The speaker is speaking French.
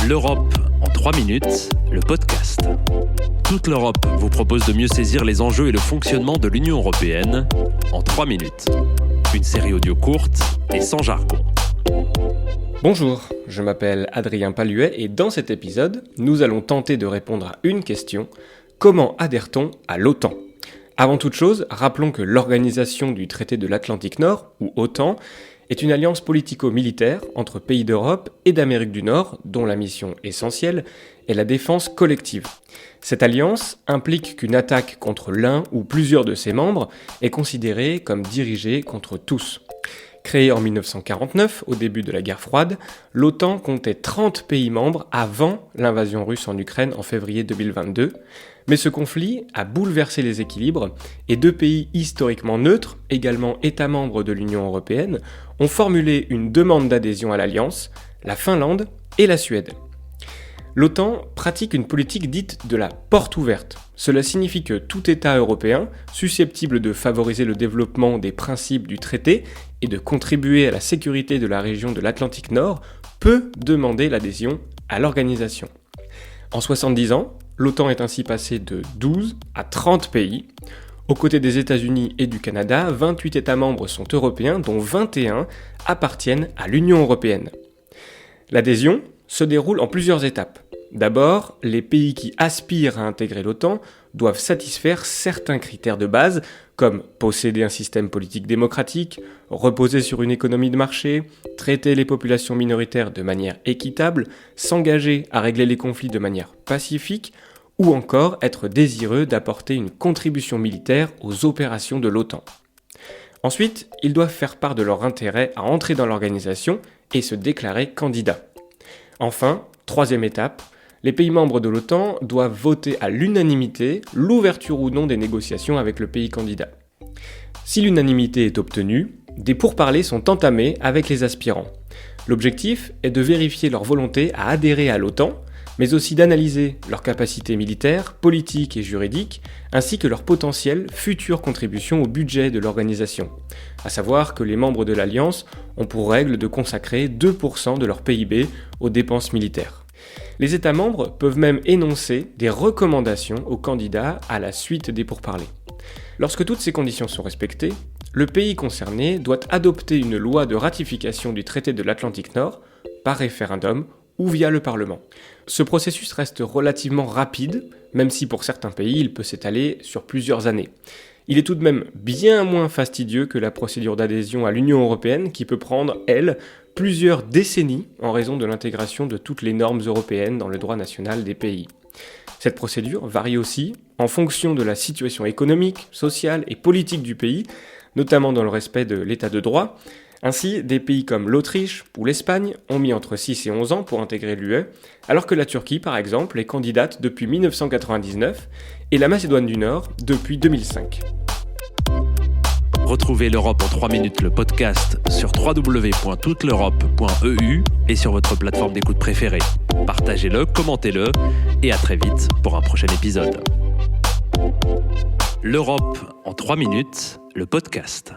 L'Europe en 3 minutes, le podcast. Toute l'Europe vous propose de mieux saisir les enjeux et le fonctionnement de l'Union européenne en 3 minutes. Une série audio courte et sans jargon. Bonjour, je m'appelle Adrien Paluet et dans cet épisode, nous allons tenter de répondre à une question. Comment adhère-t-on à l'OTAN ? Avant toute chose, rappelons que l'Organisation du traité de l'Atlantique Nord, ou OTAN, est une alliance politico-militaire entre pays d'Europe et d'Amérique du Nord, dont la mission essentielle est la défense collective. Cette alliance implique qu'une attaque contre l'un ou plusieurs de ses membres est considérée comme dirigée contre tous. Créée en 1949, au début de la guerre froide, l'OTAN comptait 30 pays membres avant l'invasion russe en Ukraine en février 2022, mais ce conflit a bouleversé les équilibres et 2 pays historiquement neutres, également États membres de l'Union européenne, ont formulé une demande d'adhésion à l'Alliance, la Finlande et la Suède. L'OTAN pratique une politique dite de la porte ouverte. Cela signifie que tout État européen, susceptible de favoriser le développement des principes du traité et de contribuer à la sécurité de la région de l'Atlantique Nord, peut demander l'adhésion à l'organisation. En 70 ans, l'OTAN est ainsi passée de 12 à 30 pays. Aux côtés des États-Unis et du Canada, 28 États membres sont européens, dont 21 appartiennent à l'Union européenne. L'adhésion se déroule en plusieurs étapes. D'abord, les pays qui aspirent à intégrer l'OTAN doivent satisfaire certains critères de base, comme posséder un système politique démocratique, reposer sur une économie de marché, traiter les populations minoritaires de manière équitable, s'engager à régler les conflits de manière pacifique, ou encore être désireux d'apporter une contribution militaire aux opérations de l'OTAN. Ensuite, ils doivent faire part de leur intérêt à entrer dans l'organisation et se déclarer candidats. Enfin, troisième étape, les pays membres de l'OTAN doivent voter à l'unanimité l'ouverture ou non des négociations avec le pays candidat. Si l'unanimité est obtenue, des pourparlers sont entamés avec les aspirants. L'objectif est de vérifier leur volonté à adhérer à l'OTAN, mais aussi d'analyser leurs capacités militaires, politiques et juridiques, ainsi que leur potentielle future contribution au budget de l'organisation. À savoir que les membres de l'Alliance ont pour règle de consacrer 2% de leur PIB aux dépenses militaires. Les États membres peuvent même énoncer des recommandations aux candidats à la suite des pourparlers. Lorsque toutes ces conditions sont respectées, le pays concerné doit adopter une loi de ratification du traité de l'Atlantique Nord par référendum ou via le Parlement. Ce processus reste relativement rapide, même si pour certains pays il peut s'étaler sur plusieurs années. Il est tout de même bien moins fastidieux que la procédure d'adhésion à l'Union européenne qui peut prendre, elle, plusieurs décennies en raison de l'intégration de toutes les normes européennes dans le droit national des pays. Cette procédure varie aussi en fonction de la situation économique, sociale et politique du pays, notamment dans le respect de l'état de droit. Ainsi, des pays comme l'Autriche ou l'Espagne ont mis entre 6 et 11 ans pour intégrer l'UE, alors que la Turquie, par exemple, est candidate depuis 1999 et la Macédoine du Nord depuis 2005. Retrouvez l'Europe en 3 minutes, le podcast, sur www.touteleurope.eu et sur votre plateforme d'écoute préférée. Partagez-le, commentez-le et à très vite pour un prochain épisode. L'Europe en 3 minutes, le podcast.